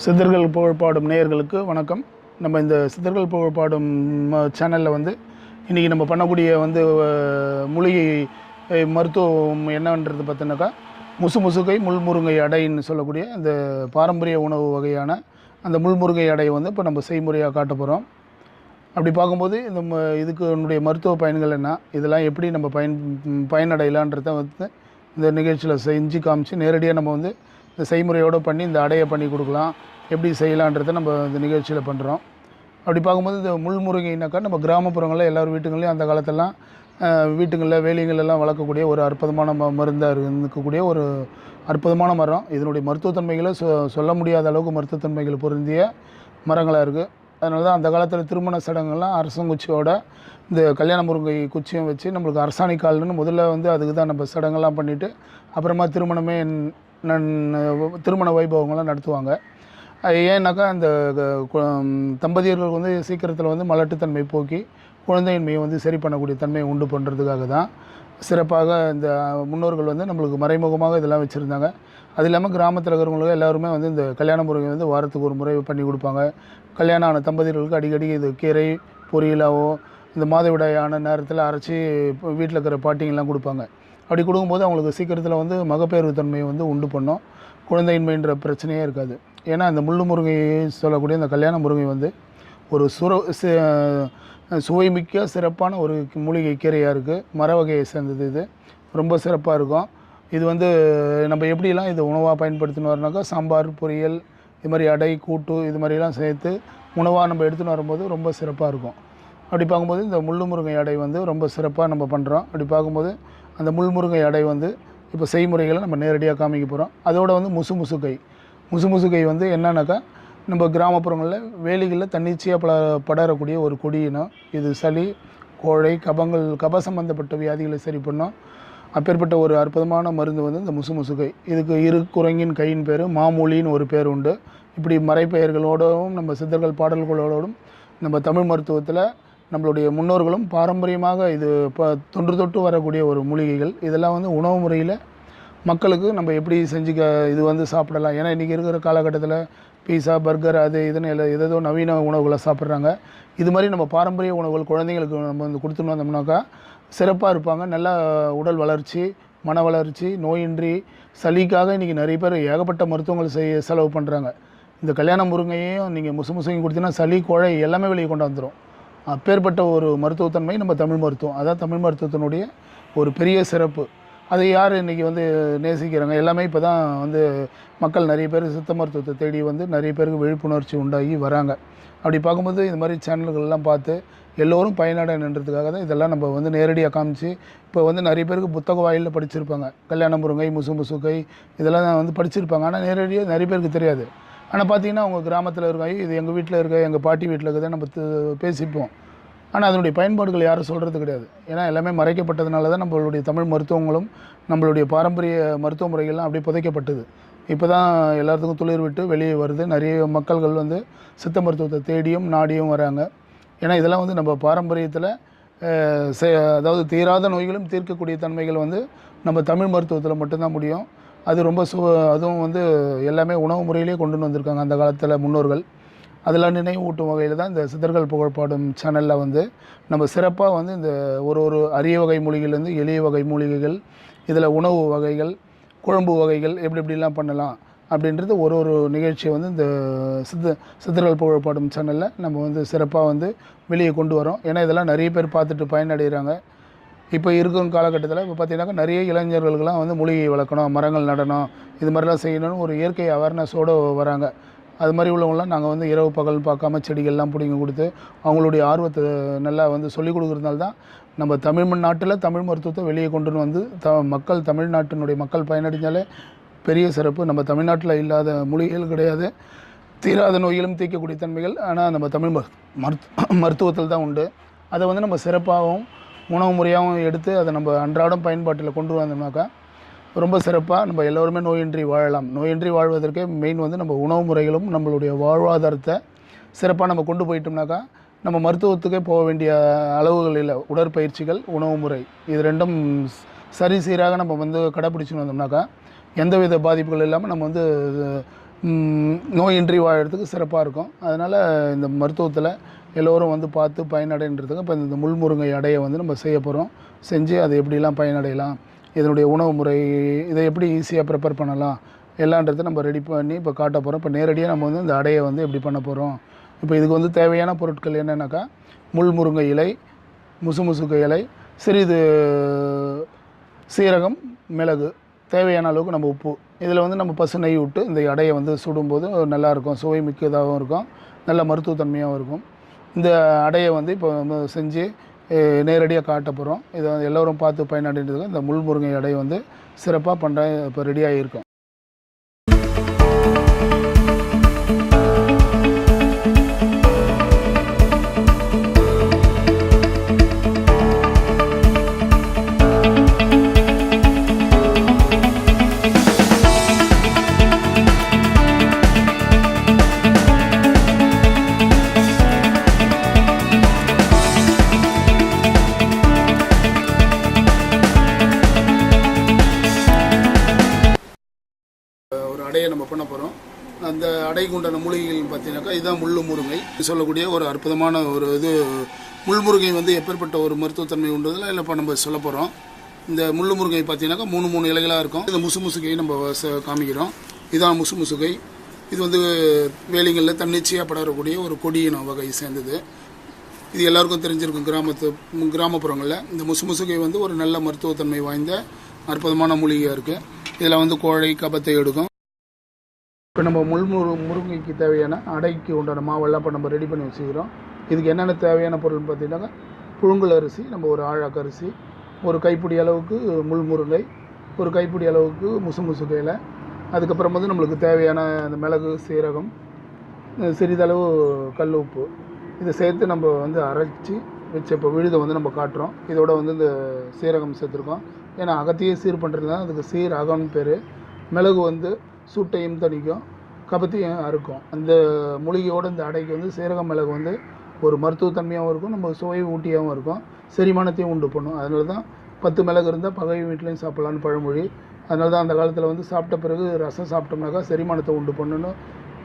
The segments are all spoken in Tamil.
சித்தர்கள் புகழ்பாடும் நேயர்களுக்கு வணக்கம். நம்ம இந்த சித்தர்கள் புகழ்பாடும் சேனலில் வந்து இன்றைக்கி நம்ம பண்ணக்கூடிய வந்து மூலிகை மருத்துவம் என்னன்றது பார்த்தீங்கன்னாக்கா முசுகை முள்முருங்கை அடைன்னு சொல்லக்கூடிய அந்த பாரம்பரிய உணவு வகையான அந்த முள்முருங்கை அடையை வந்து இப்போ நம்ம செய்முறையாக காட்ட போகிறோம். அப்படி பார்க்கும்போது இந்த இதுக்கு என்னுடைய மருத்துவ பயன்கள் என்ன, இதெல்லாம் எப்படி நம்ம பயனடையலான்றதை வந்து இந்த நிகழ்ச்சியில் செஞ்சு காமிச்சு நேரடியாக நம்ம வந்து இந்த செய்முறையோடு பண்ணி இந்த அடையை பண்ணி கொடுக்கலாம், எப்படி செய்யலான்றதை நம்ம இந்த நிகழ்ச்சியில் பண்ணுறோம். அப்படி பார்க்கும்போது இந்த முள்முருங்கைனாக்கா நம்ம கிராமப்புறங்களில் எல்லோரும் வீட்டுங்களையும் அந்த காலத்தெல்லாம் வீட்டுங்களில் வேலிங்களெல்லாம் வளர்க்கக்கூடிய ஒரு அற்புதமான மருந்தாக இருக்கக்கூடிய ஒரு அற்புதமான மரம். இதனுடைய மருத்துவத்தன்மைகளை சொல்ல முடியாத அளவுக்கு மருத்துவத்தன்மைகள் பொருந்திய மரங்களாக இருக்குது. அதனால தான் அந்த காலத்தில் திருமண சடங்குகள்லாம் அரசங்குச்சியோட இந்த கல்யாண முருங்கை குச்சியும் வச்சு நம்மளுக்கு அரசாணிக்கால்னு முதல்ல வந்து அதுக்கு தான் நம்ம சடங்கெல்லாம் பண்ணிவிட்டு அப்புறமா திருமண வைபவங்கள்லாம் நடத்துவாங்க. ஏன்னாக்கா அந்த தம்பதியர்கள் வந்து சீக்கிரத்தில் வந்து மலட்டுத்தன்மை போக்கி குழந்தையின்மையை வந்து சரி பண்ணக்கூடிய தன்மையை உண்டு பண்ணுறதுக்காக தான் சிறப்பாக இந்த முன்னோர்கள் வந்து நம்மளுக்கு மறைமுகமாக இதெல்லாம் வச்சுருந்தாங்க. அது இல்லாமல் கிராமத்தில் இருக்கிறவங்களுக்கு எல்லாருமே வந்து இந்த கல்யாண முறை வந்து வாரத்துக்கு ஒரு முறை பண்ணி கொடுப்பாங்க. கல்யாணம் ஆன தம்பதியர்களுக்கு அடிக்கடி இது கீரை பொரியலாவோ இந்த மாதவிடாயான நேரத்தில் அரைச்சி வீட்டில் இருக்கிற பாட்டிங்கெல்லாம் கொடுப்பாங்க. அப்படி கொடுக்கும்போது அவங்களுக்கு சீக்கிரத்தில் வந்து மகப்பேறு தன்மையை வந்து உண்டு பண்ணும், குழந்தையின்மைன்ற பிரச்சனையே இருக்காது. ஏன்னா இந்த முள்ளு முருங்கையை சொல்லக்கூடிய இந்த கல்யாண முருங்கை வந்து ஒரு சுவைமிக்க சிறப்பான ஒரு மூலிகை கீரையாக இருக்குது. மர வகையை சேர்ந்தது. இது ரொம்ப சிறப்பாக இருக்கும். இது வந்து நம்ம எப்படிலாம் இது உணவாக பயன்படுத்தின்னு வரோம்னாக்கா சாம்பார் பொரியல் இது மாதிரி அடை கூட்டு இது மாதிரிலாம் சேர்த்து உணவாக நம்ம எடுத்துன்னு வரும்போது ரொம்ப சிறப்பாக இருக்கும். அப்படி பார்க்கும்போது இந்த முள்ளு முருங்கை அடை வந்து ரொம்ப சிறப்பாக நம்ம பண்ணுறோம். அப்படி பார்க்கும்போது அந்த முள்முருங்கை அடை வந்து இப்போ செய்முறைகளை நம்ம நேரடியாக காமிக்க போகிறோம். அதோடு வந்து முசுகை வந்து என்னன்னாக்கா நம்ம கிராமப்புறங்களில் வேலிகளில் தன்னிச்சையாக படரக்கூடிய ஒரு கொடியினம். இது சளி கோழை கப சம்பந்தப்பட்ட வியாதிகளை சரி பண்ணோம். அப்பேற்பட்ட ஒரு அற்புதமான மருந்து வந்து இந்த முசுகை. இதுக்கு இரு குரங்கின் கையின் பேர் மாமூலின்னு ஒரு பேர் உண்டு. இப்படி மறைப்பெயர்களோடும் நம்ம சித்தர்கள் பாடல்களோடும் நம்ம தமிழ் மருத்துவத்தில் நம்மளுடைய முன்னோர்களும் பாரம்பரியமாக இது தொன்று தொட்டு வரக்கூடிய ஒரு மூலிகைகள். இதெல்லாம் வந்து உணவு முறையில் மக்களுக்கு நம்ம எப்படி இது வந்து சாப்பிடலாம். ஏன்னா இன்றைக்கி இருக்கிற காலகட்டத்தில் பீஸா பர்கர் அது இதுன்னு ஏதோ நவீன உணவுகளை சாப்பிட்றாங்க. இது மாதிரி நம்ம பாரம்பரிய உணவுகள் குழந்தைங்களுக்கு நம்ம வந்து கொடுத்துன்னு வந்தோம்னாக்கா சிறப்பாக இருப்பாங்க. நல்ல உடல் வளர்ச்சி, மன வளர்ச்சி, நோயின்றி, சளிக்காக இன்றைக்கி நிறைய பேர் ஏகப்பட்ட மருத்துவங்கள் செலவு பண்ணுறாங்க. இந்த கல்யாண முருங்கையும் நீங்கள் முசுகையும் கொடுத்தீங்கன்னா சளி கோழை எல்லாமே வெளியே கொண்டு வந்துடும். அப்பேற்பட்ட ஒரு மருத்துவத்தன்மை நம்ம தமிழ் மருத்துவம். அதான் தமிழ் மருத்துவத்தினுடைய ஒரு பெரிய சிறப்பு. அதை யார் இன்றைக்கி வந்து நேசிக்கிறாங்க? எல்லாமே இப்போ தான் வந்து மக்கள் நிறைய பேர் சித்த மருத்துவத்தை தேடி வந்து நிறைய பேருக்கு விழிப்புணர்ச்சி உண்டாகி வராங்க. அப்படி பார்க்கும்போது இந்த மாதிரி சேனல்கள்லாம் பார்த்து எல்லோரும் பயனடைன்றதுக்காக தான் இதெல்லாம் நம்ம வந்து நேரடியாக காமிச்சு இப்போ வந்து நிறைய பேருக்கு புத்தக வாயிலில் படிச்சிருப்பாங்க. கல்யாண முருங்கை முசுகை இதெல்லாம் வந்து படிச்சிருப்பாங்க. ஆனால் நேரடியாக நிறைய பேருக்கு தெரியாது. ஆனால் பார்த்திங்கன்னா அவங்க கிராமத்தில் இருக்காங்க, இது எங்கள் வீட்டில் இருக்க எங்கள் பாட்டி வீட்டில் இருக்கிறத நம்ம பேசிப்போம். ஆனால் அதனுடைய பயன்பாடுகள் யாரும் சொல்கிறது கிடையாது. ஏன்னா எல்லாமே மறைக்கப்பட்டதுனால தான் நம்மளுடைய தமிழ் மருத்துவங்களும் நம்மளுடைய பாரம்பரிய மருத்துவ முறைகள்லாம் அப்படியே புதைக்கப்பட்டது. இப்போ தான் எல்லாத்துக்கும் துளிர் விட்டு வெளியே வருது. நிறைய மக்கள்கள் வந்து சித்த மருத்துவத்தை தேடியும் நாடியும் வராங்க. ஏன்னா இதெல்லாம் வந்து நம்ம பாரம்பரியத்தில் அதாவது தீராத நோய்களும் தீர்க்கக்கூடிய தன்மைகள் வந்து நம்ம தமிழ் மருத்துவத்தில் மட்டும்தான் முடியும். அது ரொம்ப அதுவும் வந்து எல்லாமே உணவு முறையிலே கொண்டு வந்திருக்காங்க அந்த காலத்தில் முன்னோர்கள். அதெல்லாம் நினைவு ஊட்டும் வகையில் தான் இந்த சித்தர்கள் புகழ்பாடும் சேனலில் வந்து நம்ம சிறப்பாக வந்து இந்த ஒரு அரிய வகை மூலிகைலேருந்து எளிய வகை மூலிகைகள், இதில் உணவு வகைகள், குழம்பு வகைகள் எப்படிலாம் பண்ணலாம் அப்படின்றது ஒரு நிகழ்ச்சியை வந்து இந்த சித்தர்கள் புகழ்பாடும் சேனலில் நம்ம வந்து சிறப்பாக வந்து வெளியே கொண்டு வரோம். ஏன்னா இதெல்லாம் நிறைய பேர் பார்த்துட்டு பயனடைகிறாங்க. இப்போ இருக்கும் காலகட்டத்தில் இப்போ பார்த்திங்கனாக்கா நிறைய இளைஞர்களுக்கெல்லாம் வந்து மூலிகை வளர்க்கணும், மரங்கள் நடணும், இது மாதிரிலாம் செய்யணும்னு ஒரு இயற்கை அவேர்னஸோடு வராங்க. அது மாதிரி உள்ளவங்களாம் நாங்கள் வந்து இரவு பகல் பார்க்காம செடிகள்லாம் பிடிங்கி கொடுத்து அவங்களுடைய ஆர்வத்தை நல்லா வந்து சொல்லிக் கொடுக்குறதுனால தான் நம்ம நாட்டில் தமிழ் மருத்துவத்தை வெளியே கொண்டு வந்து தமிழ்நாட்டினுடைய மக்கள் பயனடைஞ்சாலே பெரிய சிறப்பு. நம்ம தமிழ்நாட்டில் இல்லாத மூலிகைகள் கிடையாது. தீராத நோய்களும் தீர்க்கக்கூடிய தன்மைகள் ஆனால் நம்ம தமிழ் மருத்துவத்தில் தான் உண்டு. அதை வந்து நம்ம சிறப்பாகவும் உணவு முறையாகவும் எடுத்து அதை நம்ம அன்றாடம் பயன்பாட்டில் கொண்டு வந்தோம்னாக்கா ரொம்ப சிறப்பாக நம்ம எல்லோருமே நோயின்றி வாழலாம். நோயின்றி வாழ்வதற்கே மெயின் வந்து நம்ம உணவு முறைகளும் நம்மளுடைய வாழ்வாதாரத்தை சிறப்பாக நம்ம கொண்டு போயிட்டோம்னாக்கா நம்ம மருத்துவத்துக்கே போக வேண்டிய அளவுகள் இல்லை. உடற்பயிற்சிகள், உணவு முறை இது ரெண்டும் சீராக நம்ம வந்து கடைப்பிடிச்சுன்னு வந்தோம்னாக்கா எந்தவித பாதிப்புகள் இல்லாமல் நம்ம வந்து நோயின்றி வாழறதுக்கு சிறப்பாக இருக்கும். அதனால் இந்த மருத்துவத்தில் எல்லோரும் வந்து பார்த்து பயனடைன்றதுக்கு இப்போ இந்த முள்முருங்கை அடையை வந்து நம்ம செய்ய போகிறோம். செஞ்சு அதை எப்படிலாம் பயனடையலாம், இதனுடைய உணவு முறை, இதை எப்படி ஈஸியாக ப்ரிப்பேர் பண்ணலாம் எல்லான்றதை நம்ம ரெடி பண்ணி இப்போ காட்ட போகிறோம். இப்போ நேரடியாக நம்ம வந்து இந்த அடையை வந்து எப்படி பண்ண போகிறோம். இப்போ இதுக்கு வந்து தேவையான பொருட்கள் என்னென்னாக்கா முள்முருங்கை இலை, முசுமுசுக்கு இலை, சிறிது சீரகம், மிளகு, தேவையான அளவுக்கு நம்ம உப்பு, இதில் வந்து நம்ம பசு நெய் விட்டு இந்த அடையை வந்து சுடும்போது நல்லாயிருக்கும். சுவை மிக்கதாகவும் இருக்கும், நல்ல மருத்துவத்தன்மையாகவும் இருக்கும். இந்த அடையை வந்து இப்போ நம்ம செஞ்சு நேரடியாக காட்ட போகிறோம். இதை எல்லோரும் பார்த்து பயனடைன்றதுக்கு இந்த முள்முருங்கை அடையை வந்து சிறப்பாக பண்ணுற இப்போ ரெடியாக இருக்கும். அடையை நம்ம பண்ண போகிறோம். அந்த அடைக்கு உண்டான மூலிகைகள் பார்த்தீங்கன்னாக்கா இதுதான் முள்முருங்கை சொல்லக்கூடிய ஒரு அற்புதமான ஒரு இது. முள்முருங்கை வந்து எப்பேற்பட்ட ஒரு மருத்துவத்தன்மை உண்டதில் இல்லை இப்போ நம்ம சொல்ல போகிறோம். இந்த முள்முருங்கை பார்த்தீங்கன்னாக்கா 3 இலைகளாக இருக்கும். இந்த முசுமுசுகை நம்ம காமிக்கிறோம். இதுதான் முசுமுசுகை. இது வந்து வேலிங்களில் தன்னிச்சையாக படரக்கூடிய ஒரு கொடியின வகை சேர்ந்தது. இது எல்லாருக்கும் தெரிஞ்சிருக்கும். கிராமப்புறங்களில் இந்த முசுமுசுகை வந்து ஒரு நல்ல மருத்துவத்தன்மை வாய்ந்த அற்புதமான மூலிகையாக இருக்குது. இதில் வந்து கோழை கபத்தை எடுக்கும். இப்போ நம்ம முருங்கைக்கு தேவையான அடைக்கு உண்டான மாவெல்லாம் இப்போ நம்ம ரெடி பண்ணி வச்சுக்கிறோம். இதுக்கு என்னென்ன தேவையான பொருள்னு பார்த்தீங்கன்னா புழுங்கல் அரிசி, நம்ம ஒரு ஆழாக்கு அரிசி, ஒரு கைப்பிடி அளவுக்கு முள்முருங்கை, ஒரு கைப்பிடி அளவுக்கு முசுமுசுகை இலை, அதுக்கப்புறம் வந்து நம்மளுக்கு தேவையான அந்த மிளகு, சீரகம், சிறிதளவு கல் உப்பு, இதை சேர்த்து நம்ம வந்து அரைச்சி வச்ச இப்போ விழுதை வந்து நம்ம காட்டுறோம். இதோட வந்து இந்த சீரகம் சேர்த்துருக்கோம். ஏன்னா அகத்தையே சீர் பண்ணுறது தான் அதுக்கு சீர் அகம்னு பேர். மிளகு வந்து சூட்டையும் தணிக்கும், கபத்தையும் அறுக்கும். அந்த மூலிகையோடு இந்த அடைக்கு வந்து சீரக மிளகு வந்து ஒரு மருத்துவத்தன்மையாகவும் இருக்கும், நம்ம சுவை ஊட்டியாகவும் இருக்கும், செரிமானத்தையும் உண்டு பண்ணும். அதனால தான் 10 மிளகு இருந்தால் பகை வீட்லேயும் சாப்பிட்லான்னு பழமொழி. அதனால தான் அந்த காலத்தில் வந்து சாப்பிட்ட பிறகு ரசம் சாப்பிட்டோம்னாக்கா செரிமானத்தை உண்டு பண்ணணும்.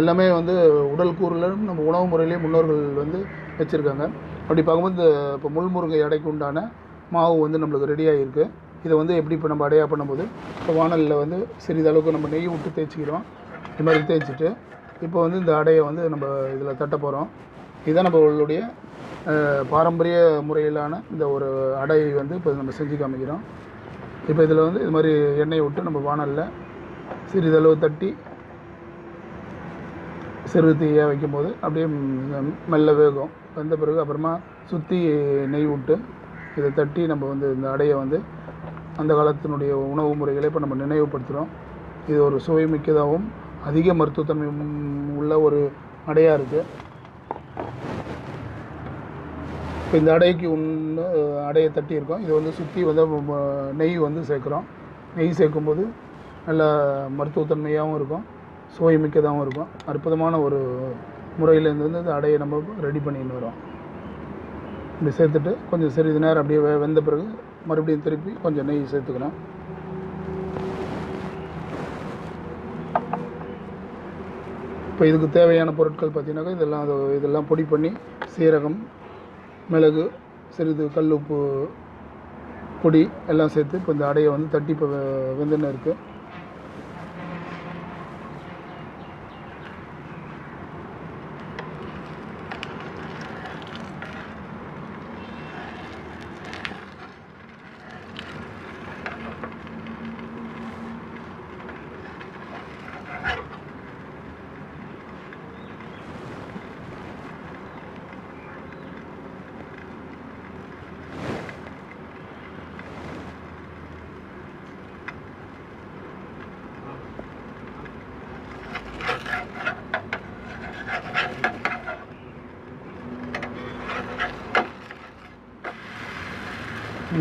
எல்லாமே வந்து உடல் கூறுலும் நம்ம உணவு முறையிலேயே முன்னோர்கள் வந்து வச்சுருக்காங்க. அப்படி பார்க்கும்போது இந்த இப்போ முள்முருங்கை அடைக்கு உண்டான மாவு வந்து நம்மளுக்கு ரெடியாக இருக்குது. இதை வந்து எப்படி இப்போ நம்ம அடையாக பண்ணும்போது இப்போ வானலில் வந்து சிறிதளவுக்கு நம்ம நெய் விட்டு தேய்ச்சிக்கிறோம். இது மாதிரி தேய்ச்சிட்டு இப்போ வந்து இந்த அடையை வந்து நம்ம இதில் தட்ட போகிறோம். இதுதான் நம்மளுடைய பாரம்பரிய முறையிலான இந்த ஒரு அடையை வந்து இப்போ நம்ம செஞ்சு காமிக்கிறோம். இப்போ இதில் வந்து இது மாதிரி எண்ணெயை விட்டு நம்ம வானலில் சிறிதளவு தட்டி சிறு தீயாக வைக்கும்போது அப்படியே மெல்ல வேகும். வந்த பிறகு அப்புறமா சுற்றி நெய் விட்டு இதை தட்டி நம்ம வந்து இந்த அடையை வந்து அந்த காலத்தினுடைய உணவு முறைகளை இப்போ நம்ம நினைவுபடுத்துகிறோம். இது ஒரு சுவை மிக்கதாகவும் அதிக மருத்துவத்தன்மை உள்ள ஒரு அடையாக இருக்குது. இப்போ இந்த அடைக்கு அடையை தட்டியிருக்கோம். இது வந்து சுற்றி வந்து நெய் வந்து சேர்க்குறோம். நெய் சேர்க்கும்போது நல்ல மருத்துவத்தன்மையாகவும் இருக்கும், சுவை மிக்கதாகவும் இருக்கும். அற்புதமான ஒரு முறையிலேருந்து வந்து இந்த அடையை நம்ம ரெடி பண்ணின்னு வரோம். இப்படி சேர்த்துட்டு கொஞ்சம் சிறிது நேரம் அப்படியே வெந்த பிறகு மறுபடியும் திருப்பி கொஞ்சம் நெய் சேர்த்துக்கணும். இப்போ இதுக்கு தேவையான பொருட்கள் பார்த்தீங்கன்னாக்கா இதெல்லாம் பொடி பண்ணி சீரகம், மிளகு, சிறிது கல் உப்பு பொடி எல்லாம் சேர்த்து இப்போ இந்த அடையை வந்து தட்டி இப்போ வெந்துன்னு இருக்குது.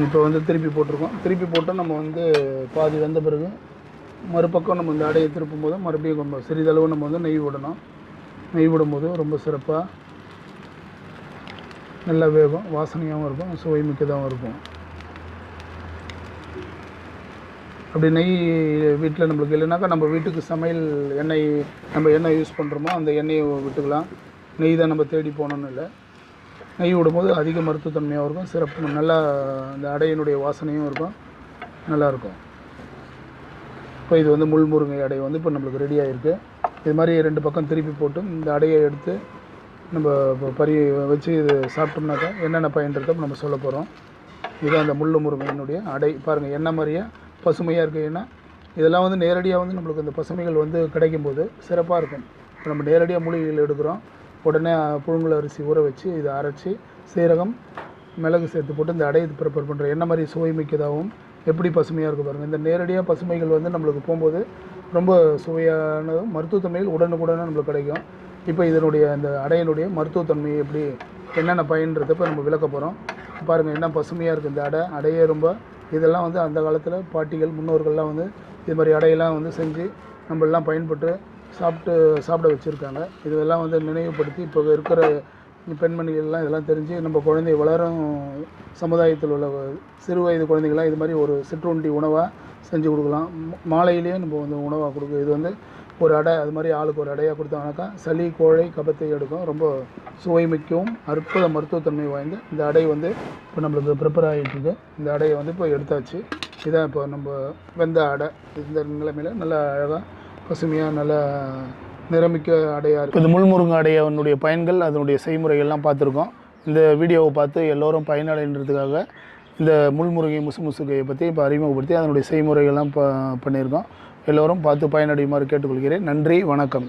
இப்போ வந்து திருப்பி போட்டிருக்கோம். திருப்பி போட்டு நம்ம வந்து பாதி வெந்த பிறகு மறுபக்கம் நம்ம இந்த அடையை திருப்பும் போது மறுபடியும் நம்ம சிறிதளவு நம்ம வந்து நெய் விடணும். நெய் விடும்போது ரொம்ப சிறப்பாக நல்லா வேகும், வாசனையாகவும் இருக்கும், சுவை மிக்கதாகவும் இருக்கும். அப்படி நெய் வீட்டில் நம்மளுக்கு இல்லைனாக்கா நம்ம வீட்டுக்கு சமையல் எண்ணெய் நம்ம என்ன யூஸ் பண்ணுறோமோ அந்த எண்ணெயை விட்டுக்கலாம். நெய் தான் நம்ம தேடி போகணுன்னு இல்லை. நெய் விடும்போது அதிக மருத்துவத்தன்மையாகவும் இருக்கும், சிறப்பு நல்லா அந்த அடையினுடைய வாசனையும் இருக்கும், நல்லாயிருக்கும். இப்போ இது வந்து முள்முருங்கை அடை வந்து இப்போ நம்மளுக்கு ரெடி ஆகிருக்கு. இது மாதிரி 2 பக்கம் திருப்பி போட்டு இந்த அடையை எடுத்து நம்ம இப்போ வச்சு இது சாப்பிட்டோம்னாக்கா என்னென்ன பயன்றதை நம்ம சொல்ல போகிறோம். இதுதான் அந்த முள்ளுமுருங்கையினுடைய அடை. பாருங்கள் எண்ணெய் மாதிரியே பசுமையாக இருக்குது. ஏன்னா இதெல்லாம் வந்து நேரடியாக வந்து நம்மளுக்கு இந்த பசுமைகள் வந்து கிடைக்கும்போது சிறப்பாக இருக்கும். இப்போ நம்ம நேரடியாக மூலிகைகள் எடுக்கிறோம், உடனே புழுங்கல் அரிசி ஊற வச்சு இதை அரைச்சி சீரகம் மிளகு சேர்த்து போட்டு இந்த அடையை ப்ரிப்பேர் பண்ணுறோம். என்ன மாதிரி சுவை மிக்கதாகவும் எப்படி பசுமையாக இருக்குது பாருங்கள். இந்த நேரடியாக பசுமைகள் வந்து நம்மளுக்கு போகும்போது ரொம்ப சுவையானதும் மருத்துவத்தன்மைகள் உடனுக்குடனே நம்மளுக்கு கிடைக்கும். இப்போ இதனுடைய அந்த அடையினுடைய மருத்துவத்தன்மை எப்படி என்னென்ன பயன்றதை இப்போ நம்ம விளக்க போகிறோம். பாருங்கள் என்ன பசுமையாக இருக்குது இந்த அடையே ரொம்ப. இதெல்லாம் வந்து அந்த காலத்தில் பாட்டிகள் முன்னோர்கள்லாம் வந்து இது மாதிரி அடையெல்லாம் வந்து செஞ்சு நம்மளெலாம் பயன்பட்டு சாப்பிட வச்சுருக்காங்க. இதெல்லாம் வந்து நினைவுபடுத்தி இப்போ இருக்கிற பெண்மணிகள்லாம் இதெல்லாம் தெரிஞ்சு நம்ம குழந்தை வளரும் சமுதாயத்தில் உள்ள சிறு வயது குழந்தைகள்லாம் இது மாதிரி ஒரு சிற்றுண்டி உணவாக செஞ்சு கொடுக்கலாம். மாலையிலேயே நம்ம வந்து உணவாக கொடுக்கும். இது வந்து ஒரு அடை அது மாதிரி ஆளுக்கு ஒரு அடையாக கொடுத்தாங்கனாக்கா சளி கோழை கபத்தை எடுக்கும். ரொம்ப சுவைமிக்கவும் அற்புத மருத்துவத்தன்மை வாய்ந்த இந்த அடை வந்து இப்போ நம்மளுக்கு ப்ரிப்பேர் ஆகிட்டுருக்கு. இந்த அடையை வந்து இப்போ எடுத்தாச்சு. இதான் இப்போ நம்ம வெந்த அடை. இந்த நிலைமையில் நல்லா அழகாக பசுமையாக நல்லா நிறமிக்க அடையாக இருக்குது. இந்த முள்முருங்கை அடையனுடைய பயன்கள் அதனுடைய செய்முறைகள்லாம் பார்த்துருக்கோம். இந்த வீடியோவை பார்த்து எல்லோரும் பயனடைன்றதுக்காக இந்த முள்முருங்கை முசுமுசுகையை பற்றி இப்போ அறிமுகப்படுத்தி அதனுடைய செய்முறைகள்லாம் பண்ணியிருக்கோம். எல்லோரும் பார்த்து பயனடையுமாறு கேட்டுக்கொள்கிறேன். நன்றி, வணக்கம்.